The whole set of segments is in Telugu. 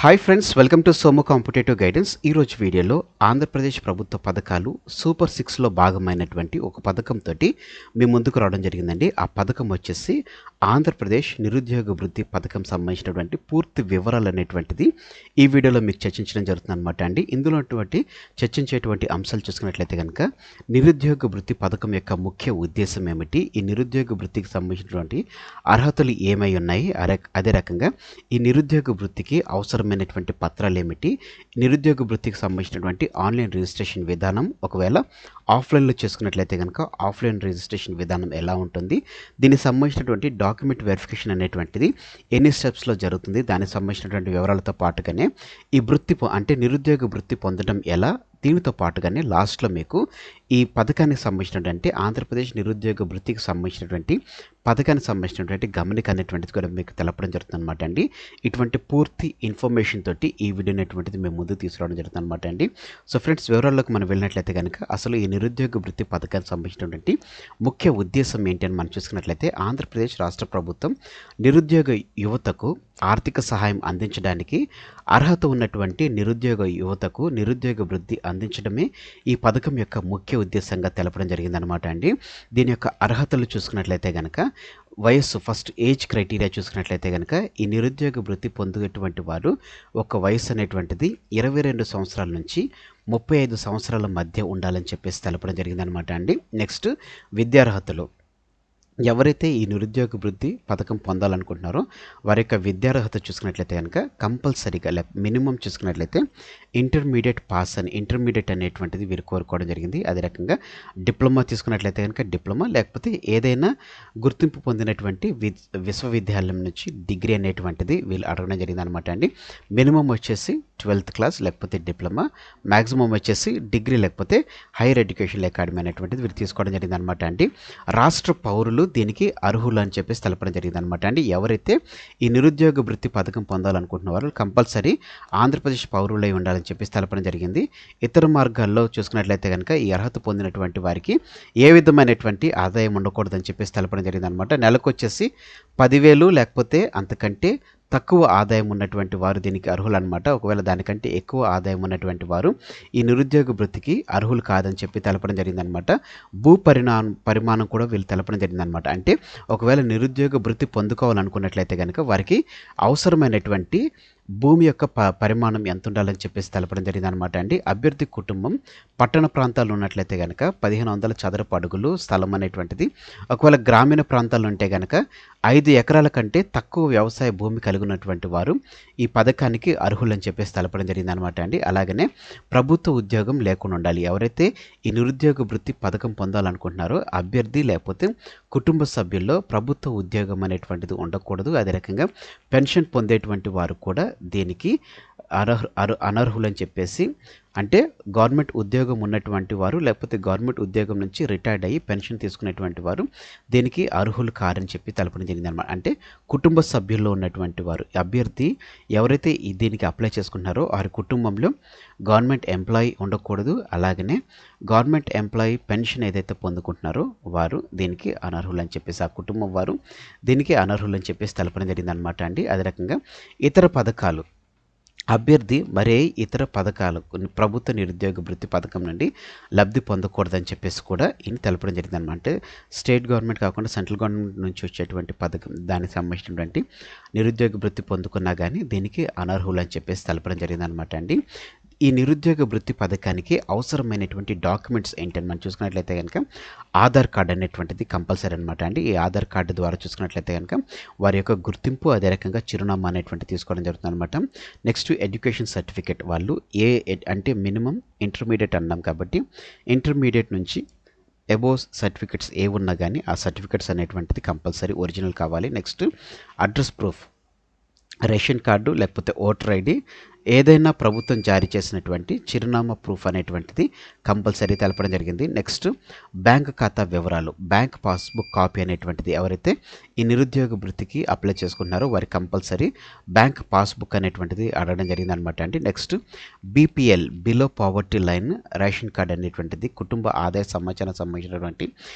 Hi friends, welcome to సోమో competitive guidance. ఈరోజు వీడియోలో ఆంధ్రప్రదేశ్ ప్రభుత్వ పథకాలు సూపర్ 6లో భాగమైనటువంటి ఒక పథకంతో మీ ముందుకు రావడం జరిగిందండి. ఆ పథకం వచ్చేసి ఆంధ్రప్రదేశ్ నిరుద్యోగ వృత్తి పథకం సంబంధించినటువంటి పూర్తి వివరాలు అనేటువంటిది ఈ వీడియోలో మీకు చర్చించడం జరుగుతుంది అనమాట అండి. ఇందులో చర్చించేటువంటి అంశాలు చూసుకున్నట్లయితే కనుక నిరుద్యోగ వృత్తి పథకం యొక్క ముఖ్య ఉద్దేశం ఏమిటి, ఈ నిరుద్యోగ వృత్తికి సంబంధించినటువంటి అర్హతలు ఏమై ఉన్నాయి, అదే రకంగా ఈ నిరుద్యోగ వృత్తికి అవసరమైనటువంటి పత్రాలు ఏమిటి, నిరుద్యోగ వృత్తికి సంబంధించినటువంటి ఆన్లైన్ రిజిస్ట్రేషన్ విధానం, ఒకవేళ ఆఫ్లైన్లో చేసుకున్నట్లయితే కనుక ఆఫ్లైన్ రిజిస్ట్రేషన్ విధానం ఎలా ఉంటుంది, దీనికి సంబంధించినటువంటి డాక్యుమెంట్ వెరిఫికేషన్ అనేటువంటిది ఎన్ని స్టెప్స్లో జరుగుతుంది, దానికి సంబంధించినటువంటి వివరాలతో పాటుగానే ఈ వృత్తి అంటే నిరుద్యోగ వృత్తి పొందడం ఎలా, దీనితో పాటుగానే లాస్ట్లో మీకు ఈ పథకానికి సంబంధించినటువంటి ఆంధ్రప్రదేశ్ నిరుద్యోగ వృత్తికి సంబంధించినటువంటి పథకానికి సంబంధించినటువంటి గమనిక అనేటువంటిది కూడా మీకు తెలపడం జరుగుతుంది అనమాట అండి. ఇటువంటి పూర్తి ఇన్ఫర్మేషన్ తోటి ఈ వీడియో అనేటువంటిది మేము ముందుకు తీసుకురావడం జరుగుతుంది అనమాట అండి. సో ఫ్రెండ్స్, వివరాల్లోకి మనం వెళ్ళినట్లయితే కనుక అసలు ఈ నిరుద్యోగ వృత్తి పథకానికి సంబంధించినటువంటి ముఖ్య ఉద్దేశం ఏంటి అని మనం చూసుకున్నట్లయితే, ఆంధ్రప్రదేశ్ రాష్ట్ర ప్రభుత్వం నిరుద్యోగ యువతకు ఆర్థిక సహాయం అందించడానికి, అర్హత ఉన్నటువంటి నిరుద్యోగ యువతకు నిరుద్యోగ వృత్తి అందించడమే ఈ పథకం యొక్క ముఖ్య ఉద్దేశంగా తెలపడం జరిగిందనమాట అండి. దీని యొక్క అర్హతలు చూసుకున్నట్లయితే కనుక వయస్సు, ఫస్ట్ ఏజ్ క్రైటీరియా చూసుకున్నట్లయితే కనుక ఈ నిరుద్యోగ వృత్తి పొందేటువంటి వారు ఒక వయసు అనేటువంటిది 22 సంవత్సరాల నుంచి 35 సంవత్సరాల మధ్య ఉండాలని చెప్పేసి తెలపడం జరిగిందనమాట అండి. నెక్స్ట్ విద్యార్హతలు. ఎవరైతే ఈ నిరుద్యోగ వృత్తి పథకం పొందాలనుకుంటున్నారో వారి యొక్క విద్యార్హత చూసుకున్నట్లయితే కనుక కంపల్సరీగా మినిమం చూసుకున్నట్లయితే ఇంటర్మీడియట్ పాస్ అని, ఇంటర్మీడియట్ అనేటువంటిది వీరు కోరుకోవడం జరిగింది. అదే రకంగా డిప్లొమా తీసుకున్నట్లయితే కనుక డిప్లొమా, లేకపోతే ఏదైనా గుర్తింపు పొందినటువంటి విశ్వవిద్యాలయం నుంచి డిగ్రీ అనేటువంటిది వీళ్ళు అడగడం జరిగింది అనమాట అండి. మినిమం వచ్చేసి 12th క్లాస్ లేకపోతే డిప్లొమా, మ్యాక్సిమం వచ్చేసి డిగ్రీ లేకపోతే హైయర్ ఎడ్యుకేషన్ అకాడమీ అనేటువంటిది వీళ్ళు తీసుకోవడం జరిగింది అనమాట అండి. రాష్ట్ర పౌరులు దీనికి అర్హులు అని చెప్పేసి తెలపడం జరిగింది అనమాట అండి. ఎవరైతే ఈ నిరుద్యోగ వృత్తి పథకం పొందాలనుకుంటున్న వారు కంపల్సరీ ఆంధ్రప్రదేశ్ పౌరులై ఉండాలని చెప్పేసి తెలపడం జరిగింది. ఇతర మార్గాల్లో చూసుకున్నట్లయితే కనుక ఈ అర్హత పొందినటువంటి వారికి ఏ విధమైనటువంటి ఆదాయం ఉండకూడదని చెప్పేసి తెలపడం జరిగింది అనమాట. నెలకు వచ్చేసి 10,000 లేకపోతే అంతకంటే తక్కువ ఆదాయం ఉన్నటువంటి వారు దీనికి అర్హులు అనమాట. ఒకవేళ దానికంటే ఎక్కువ ఆదాయం ఉన్నటువంటి వారు ఈ నిరుద్యోగ వృత్తికి అర్హులు కాదని చెప్పి తెలపడం జరిగిందనమాట. పరిమాణం కూడా వీళ్ళు తెలపడం జరిగిందనమాట. అంటే ఒకవేళ నిరుద్యోగ వృత్తి పొందుకోవాలనుకున్నట్లయితే కనుక వారికి అవసరమైనటువంటి భూమి యొక్క పరిమాణం ఎంత ఉండాలని చెప్పేసి తెలపడం జరిగింది అనమాట అండి. అభ్యర్థి కుటుంబం పట్టణ ప్రాంతాల్లో ఉన్నట్లయితే కనుక 1500 చదరపు అడుగులు స్థలం అనేటువంటిది, ఒకవేళ గ్రామీణ ప్రాంతాల్లో ఉంటే కనుక 5 ఎకరాల కంటే తక్కువ వ్యవసాయ భూమి కలిగి ఉన్నటువంటి వారు ఈ పథకానికి అర్హులని చెప్పేసి తెలపడం జరిగింది అనమాట అండి. అలాగనే ప్రభుత్వ ఉద్యోగం లేకుండా ఉండాలి. ఎవరైతే ఈ నిరుద్యోగ వృత్తి పథకం పొందాలనుకుంటున్నారో అభ్యర్థి లేకపోతే కుటుంబ సభ్యుల్లో ప్రభుత్వ ఉద్యోగం అనేటువంటిది ఉండకూడదు. అదే రకంగా పెన్షన్ పొందేటువంటి వారు కూడా దీనికి అనర్హులని చెప్పేసి, అంటే గవర్నమెంట్ ఉద్యోగం ఉన్నటువంటి వారు లేకపోతే గవర్నమెంట్ ఉద్యోగం నుంచి రిటైర్డ్ అయ్యి పెన్షన్ తీసుకునేటువంటి వారు దీనికి అర్హులు కారని చెప్పి తెలపడం జరిగింది అనమాట. అంటే కుటుంబ సభ్యుల్లో ఉన్నటువంటి వారు, అభ్యర్థి ఎవరైతే దీనికి అప్లై చేసుకుంటున్నారో వారి కుటుంబంలో గవర్నమెంట్ ఎంప్లాయీ ఉండకూడదు. అలాగనే గవర్నమెంట్ ఎంప్లాయీ పెన్షన్ ఏదైతే పొందుకుంటున్నారో వారు దీనికి అనర్హులు అని చెప్పేసి, ఆ కుటుంబం వారు దీనికి అనర్హులు అని చెప్పేసి తెలపడం జరిగింది అనమాట అండి. అదే రకంగా ఇతర పథకాలు, అభ్యర్థి మరే ఇతర పథకాలు ప్రభుత్వ నిరుద్యోగ వృత్తి పథకం నుండి లబ్ధి పొందకూడదని చెప్పేసి కూడా ఈయన తెలపడం జరిగింది అనమాట. అంటే స్టేట్ గవర్నమెంట్ కాకుండా సెంట్రల్ గవర్నమెంట్ నుంచి వచ్చేటువంటి పథకం, దానికి సంబంధించినటువంటి నిరుద్యోగ వృత్తి పొందుకున్నా కానీ దీనికి అనర్హులు అని చెప్పేసి తెలపడం జరిగింది అనమాట అండి. ఈ నిరుద్యోగ వృత్తి పథకానికి అవసరమైనటువంటి డాక్యుమెంట్స్ ఏంటని మనం చూసుకున్నట్లయితే కనుక ఆధార్ కార్డ్ అనేటువంటిది కంపల్సరీ అనమాట అండి. ఈ ఆధార్ కార్డు ద్వారా చూసుకున్నట్లయితే కనుక వారి యొక్క గుర్తింపు, అదే రకంగా చిరునామా అనేటువంటి తీసుకోవడం జరుగుతుంది అనమాట. నెక్స్ట్ ఎడ్యుకేషన్ సర్టిఫికేట్, వాళ్ళు అంటే మినిమం ఇంటర్మీడియట్ అన్నాం కాబట్టి ఇంటర్మీడియట్ నుంచి అబోవ్ సర్టిఫికేట్స్ ఏ ఉన్నా కానీ ఆ సర్టిఫికేట్స్ అనేటువంటిది కంపల్సరీ ఒరిజినల్ కావాలి. Next address proof, ration card లేకపోతే ఓటర్ ఐడి, ఏదైనా ప్రభుత్వం జారీ చేసినటువంటి చిరునామా ప్రూఫ్ అనేటువంటిది కంపల్సరీ తెలపడం జరిగింది. నెక్స్ట్ బ్యాంక్ ఖాతా వివరాలు, బ్యాంక్ పాస్బుక్ కాపీ అనేటువంటిది ఎవరైతే ఈ నిరుద్యోగ వృత్తికి అప్లై చేసుకుంటున్నారో వారి కంపల్సరీ బ్యాంక్ పాస్బుక్ అనేటువంటిది అడగడం జరిగింది అనమాట అండి. Next BPL, below poverty line ration card అనేటువంటిది, కుటుంబ ఆదాయ సమాచారం సంబంధించినటువంటి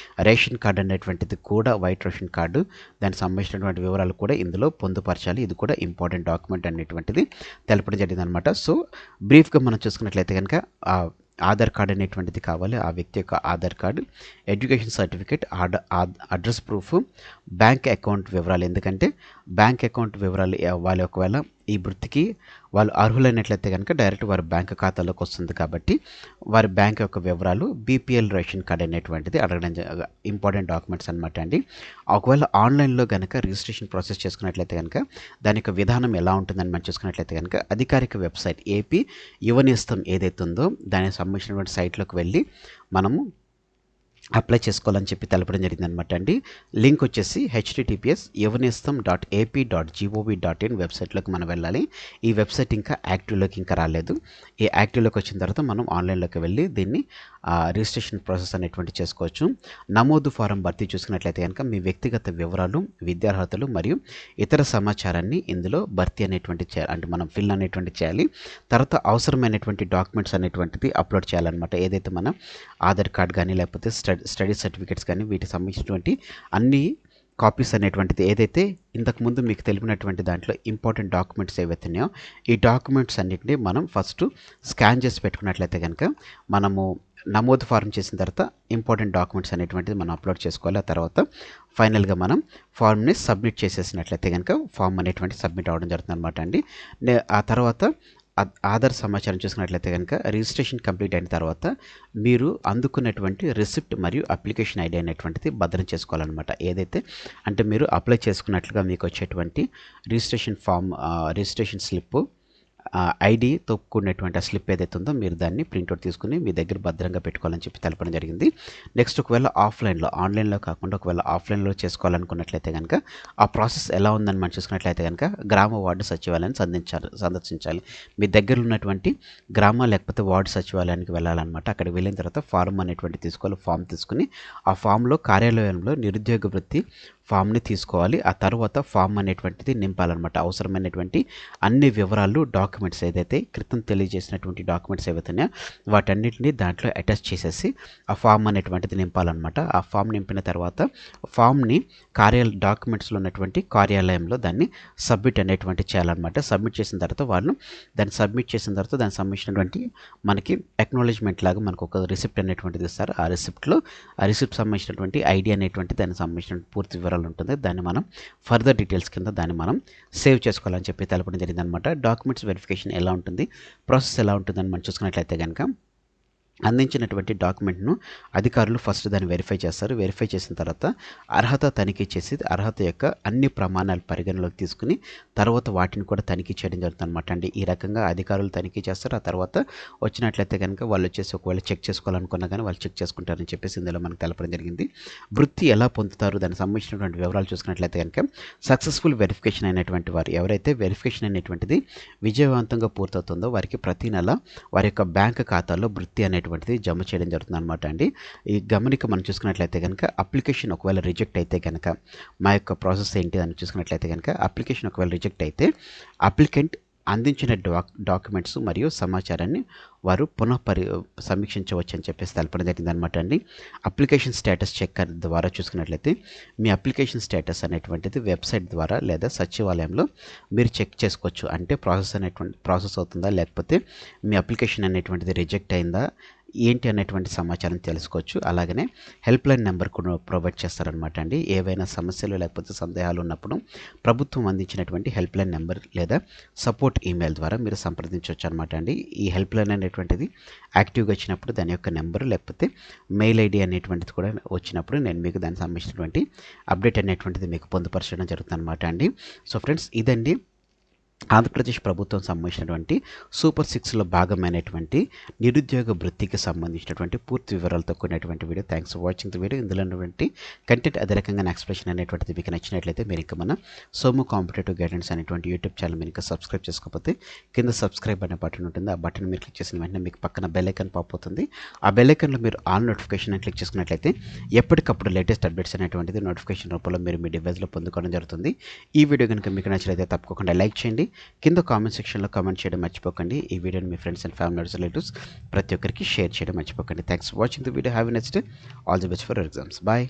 రేషన్ కార్డు అనేటువంటిది కూడా, వైట్ రేషన్ కార్డు దానికి సంబంధించినటువంటి వివరాలు కూడా ఇందులో పొందుపరచాలి. ఇది కూడా ఇంపార్టెంట్ డాక్యుమెంట్ అనేటువంటిది తెలపడం జరిగింది అనమాట. సో బ్రీఫ్గా మనం చూసుకున్నట్లయితే కనుక ఆధార్ కార్డ్ అనేటువంటిది కావాలి, ఆ వ్యక్తి యొక్క Aadhaar card, education certificate, address proof, bank account వివరాలు. ఎందుకంటే బ్యాంక్ అకౌంట్ వివరాలు వాళ్ళు ఒకవేళ ఈ వృత్తికి వాళ్ళు అర్హులైనట్లయితే కనుక డైరెక్ట్ వారి బ్యాంక్ ఖాతాలోకి వస్తుంది కాబట్టి వారి బ్యాంక్ యొక్క వివరాలు, బీపీఎల్ రేషన్ కార్డ్ అనేటువంటిది అడగడం ఇంపార్టెంట్ డాక్యుమెంట్స్ అనమాట అండి. ఒకవేళ ఆన్లైన్లో కనుక రిజిస్ట్రేషన్ ప్రాసెస్ చేసుకున్నట్లయితే కనుక దాని యొక్క విధానం ఎలా ఉంటుందని మనం చూసుకున్నట్లయితే కనుక అధికారిక వెబ్సైట్ ఏపీ యువనేస్తం ఏదైతే ఉందో దానికి సంబంధించినటువంటి సైట్లోకి వెళ్ళి మనము అప్లై చేసుకోవాలని చెప్పి తెలపడం జరిగిందనమాట అండి. లింక్ వచ్చేసి https://ap.gov.in వెబ్సైట్లోకి మనం వెళ్ళాలి. ఈ వెబ్సైట్ ఇంకా యాక్టివ్లోకి ఇంకా రాలేదు. ఈ యాక్టివ్లోకి వచ్చిన తర్వాత మనం ఆన్లైన్లోకి వెళ్ళి దీన్ని రిజిస్ట్రేషన్ ప్రాసెస్ అనేటువంటి చేసుకోవచ్చు. నమోదు ఫారం భర్తీ చూసుకున్నట్లయితే కనుక మీ వ్యక్తిగత వివరాలు, విద్యార్హతలు మరియు ఇతర సమాచారాన్ని ఇందులో భర్తీ అనేటువంటి చేయాలి, అంటే మనం ఫిల్ అనేటువంటి చేయాలి. తర్వాత అవసరమైనటువంటి డాక్యుమెంట్స్ అనేటువంటిది అప్లోడ్ చేయాలన్నమాట. ఏదైతే మన ఆధార్ కార్డ్ కానీ లేకపోతే స్టడీ సర్టిఫికేట్స్ కానీ వీటికి సంబంధించినటువంటి అన్ని కాపీస్ అనేటువంటిది ఏదైతే ఇంతకుముందు మీకు తెలిపినటువంటి దాంట్లో ఇంపార్టెంట్ డాక్యుమెంట్స్ ఏవైతే ఉన్నాయో ఈ డాక్యుమెంట్స్ అన్నింటినీ మనం ఫస్ట్ స్కాన్ చేసి పెట్టుకున్నట్లయితే కనుక మనము నమోదు ఫారం చేసిన తర్వాత ఇంపార్టెంట్ డాక్యుమెంట్స్ అనేటువంటిది మనం అప్లోడ్ చేసుకోవాలి. ఆ తర్వాత ఫైనల్గా మనం ఫామ్ని సబ్మిట్ చేసేసినట్లయితే కనుక ఫామ్ అనేటువంటి సబ్మిట్ అవ్వడం జరుగుతుంది అనమాట అండి. ఆ తర్వాత ఆధార్ సమాచారం చూసుకున్నట్లయితే కనుక రిజిస్ట్రేషన్ కంప్లీట్ అయిన తర్వాత మీరు అందుకున్నటువంటి రిసిప్ట్ మరియు అప్లికేషన్ ఐడి అనేటువంటిది భద్రం చేసుకోవాలన్నమాట. ఏదైతే అంటే మీరు అప్లై చేసుకున్నట్లుగా మీకు వచ్చేటువంటి రిజిస్ట్రేషన్ ఫామ్, రిజిస్ట్రేషన్ స్లిప్, ఐడితో కూడినటువంటి ఆ స్లిప్ ఏదైతే ఉందో మీరు దాన్ని ప్రింట్అవుట్ తీసుకుని మీ దగ్గర భద్రంగా పెట్టుకోవాలని చెప్పి తెలపడం జరిగింది. నెక్స్ట్ ఒకవేళ ఆఫ్లైన్లో, ఆన్లైన్లో కాకుండా ఒకవేళ ఆఫ్లైన్లో చేసుకోవాలనుకున్నట్లయితే కనుక ఆ ప్రాసెస్ ఎలా ఉందని మనం చూసుకున్నట్లయితే కనుక గ్రామ వార్డు సచివాలయాన్ని సందర్శించాలి. మీ దగ్గర ఉన్నటువంటి గ్రామ లేకపోతే వార్డు సచివాలయానికి వెళ్ళాలన్నమాట. అక్కడికి వెళ్ళిన తర్వాత ఫారం అనేటువంటి తీసుకోవాలి. ఫామ్ తీసుకుని ఆ ఫామ్లో కార్యాలయంలో నిరుద్యోగ వృత్తి ఫామ్ని తీసుకోవాలి. ఆ తర్వాత ఫామ్ అనేటువంటిది నింపాలన్నమాట. అవసరమైనటువంటి అన్ని వివరాలు, డాక్యుమెంట్స్ ఏదైతే క్రితం తెలియజేసినటువంటి డాక్యుమెంట్స్ ఏవైతే ఉన్నాయో వాటన్నిటిని దాంట్లో అటాచ్ చేసేసి ఆ ఫామ్ అనేటువంటిది నింపాలన్నమాట. ఆ ఫామ్ నింపిన తర్వాత ఫామ్ని డాక్యుమెంట్స్లో ఉన్నటువంటి కార్యాలయంలో దాన్ని సబ్మిట్ అనేటువంటి చేయాలన్నమాట. సబ్మిట్ చేసిన తర్వాత వాళ్ళు దాన్ని సబ్మిట్ చేసిన తర్వాత దానికి సంబంధించినటువంటి మనకి అక్నాలెడ్జ్మెంట్ లాగా మనకు ఒక రిసిప్ట్ అనేటువంటిది ఇస్తారు. ఆ రిసిప్ట్లో ఆ రిసిప్ట్ సంబంధించినటువంటి ఐడి అనేటువంటి దానికి సంబంధించిన పూర్తి వివరాలు ఉంటుంది. దాన్ని మనం ఫర్దర్ డీటెయిల్స్ కింద దాన్ని మనం సేవ్ చేసుకోవాలని చెప్పి తెలపడం జరిగింది అనమాట. డాక్యుమెంట్స్ వెరిఫికేషన్ ఎలా ఉంటుంది, ప్రాసెస్ ఎలా ఉంటుందని మనం చూసుకున్నట్లయితే కనుక అందించినటువంటి డాక్యుమెంట్ను అధికారులు ఫస్ట్ దాన్ని వెరిఫై చేస్తారు. వెరిఫై చేసిన తర్వాత అర్హత తనిఖీ చేసి అర్హత యొక్క అన్ని ప్రమాణాలు పరిగణలోకి తీసుకుని తర్వాత వాటిని కూడా తనిఖీ చేయడం జరుగుతుంది అనమాట అండి. ఈ రకంగా అధికారులు తనిఖీ చేస్తారు. ఆ తర్వాత వచ్చినట్లయితే కనుక వాళ్ళు వచ్చేసి ఒకవేళ చెక్ చేసుకోవాలనుకున్నా కానీ వాళ్ళు చెక్ చేసుకుంటారని చెప్పేసి ఇందులో మనకు తెలపడం జరిగింది. వృత్తి ఎలా పొందుతారు దానికి సంబంధించినటువంటి వివరాలు చూసుకున్నట్లయితే కనుక సక్సెస్ఫుల్ వెరిఫికేషన్ అయినటువంటి వారు ఎవరైతే వెరిఫికేషన్ అనేటువంటిది విజయవంతంగా పూర్తవుతుందో వారికి ప్రతి నెల వారి యొక్క బ్యాంక్ ఖాతాలో వృత్తి అనేటువంటిది జమ చేయడం జరుగుతుంది అనమాట అండి. ఈ గమనిక మనం చూసుకున్నట్లయితే కనుక అప్లికేషన్ ఒకవేళ రిజెక్ట్ అయితే కనుక మా యొక్క ప్రాసెస్ ఏంటి అని చూసుకున్నట్లయితే కనుక అప్లికేషన్ ఒకవేళ రిజెక్ట్ అయితే అప్లికెంట్ అందించిన డాక్యుమెంట్స్ మరియు సమాచారాన్ని వారు సమీక్షించవచ్చు అని చెప్పేసి తెలపడం జరిగింది అనమాట అండి. అప్లికేషన్ స్టేటస్ చెక్ ద్వారా చూసుకున్నట్లయితే మీ అప్లికేషన్ స్టేటస్ అనేటువంటిది వెబ్సైట్ ద్వారా లేదా సచివాలయంలో మీరు చెక్ చేసుకోవచ్చు. అంటే ప్రాసెస్ అవుతుందా లేకపోతే మీ అప్లికేషన్ అనేటువంటిది రిజెక్ట్ అయిందా ఏంటి అనేటువంటి సమాచారం తెలుసుకోవచ్చు. అలాగనే హెల్ప్ లైన్ నెంబర్ కూడా ప్రొవైడ్ చేస్తారనమాట అండి. ఏవైనా సమస్యలు లేకపోతే సందేహాలు ఉన్నప్పుడు ప్రభుత్వం అందించినటువంటి హెల్ప్ లైన్ నెంబర్ లేదా సపోర్ట్ ఈమెయిల్ ద్వారా మీరు సంప్రదించవచ్చు అనమాట అండి. ఈ హెల్ప్ లైన్ అనేటువంటిది యాక్టివ్గా వచ్చినప్పుడు దాని యొక్క నెంబరు లేకపోతే మెయిల్ ఐడి అనేటువంటిది కూడా వచ్చినప్పుడు నేను మీకు దానికి సంబంధించినటువంటి అప్డేట్ అనేటువంటిది మీకు పొందుపరచడం జరుగుతుంది అనమాట అండి. సో ఫ్రెండ్స్, ఇదండి ఆంధ్రప్రదేశ్ ప్రభుత్వం సంబంధించినటువంటి సూపర్ సిక్స్లో భాగమైనటువంటి నిరుద్యోగ వృత్తికి సంబంధించినటువంటి పూర్తి వివరాలతో కూడినటువంటి video. Thanks for watching the video. ఇందులో ఉన్నటువంటి కంటెంట్ అదే రకంగా ఎక్స్ప్లెనేషన్ అనేటువంటిది మీకు నచ్చినట్లయితే మీరు ఇంకా మన సోము కాంపిటేటివ్ గైడెన్స్ అనేటువంటి యూట్యూబ్ ఛానల్ మీరు ఇంకా సబ్స్క్రైబ్ చేసుకోకపోతే కింద సబ్స్క్రైబ్ అనే బటన్ ఉంటుంది. ఆ బటన్ మీరు క్లిక్ చేసిన వెంటనే మీకు పక్కన బెల్ ఐకాన్ పాప్ అవుతుంది. ఆ బెల్ ఐకాన్లో మీరు ఆల్ నోటిఫికేషన్ అని క్లిక్ చేసుకున్నట్లయితే ఎప్పటికప్పుడు లేటెస్ట్ అప్డేట్స్ అనేటువంటిది నోటిఫికేషన్ రూపంలో మీరు మీ డివైస్లో పొందుకోవడం జరుగుతుంది. ఈ వీడియో కనుక మీకు నచ్చినట్లయితే తప్పకుండా లైక్ చేయండి. కింద కామెంట్ సెక్షన్లో కామెంట్ చేయడం మర్చిపోకండి. ఈ వీడియోని మీ ఫ్రెండ్స్ అండ్ ఫ్యామిలీ రిలేటివ్స్ ప్రతి ఒక్కరికి షేర్ చేయడం మర్చిపోకండి. Thanks for watching the video. Have a next day. All the best for your exams. Bye.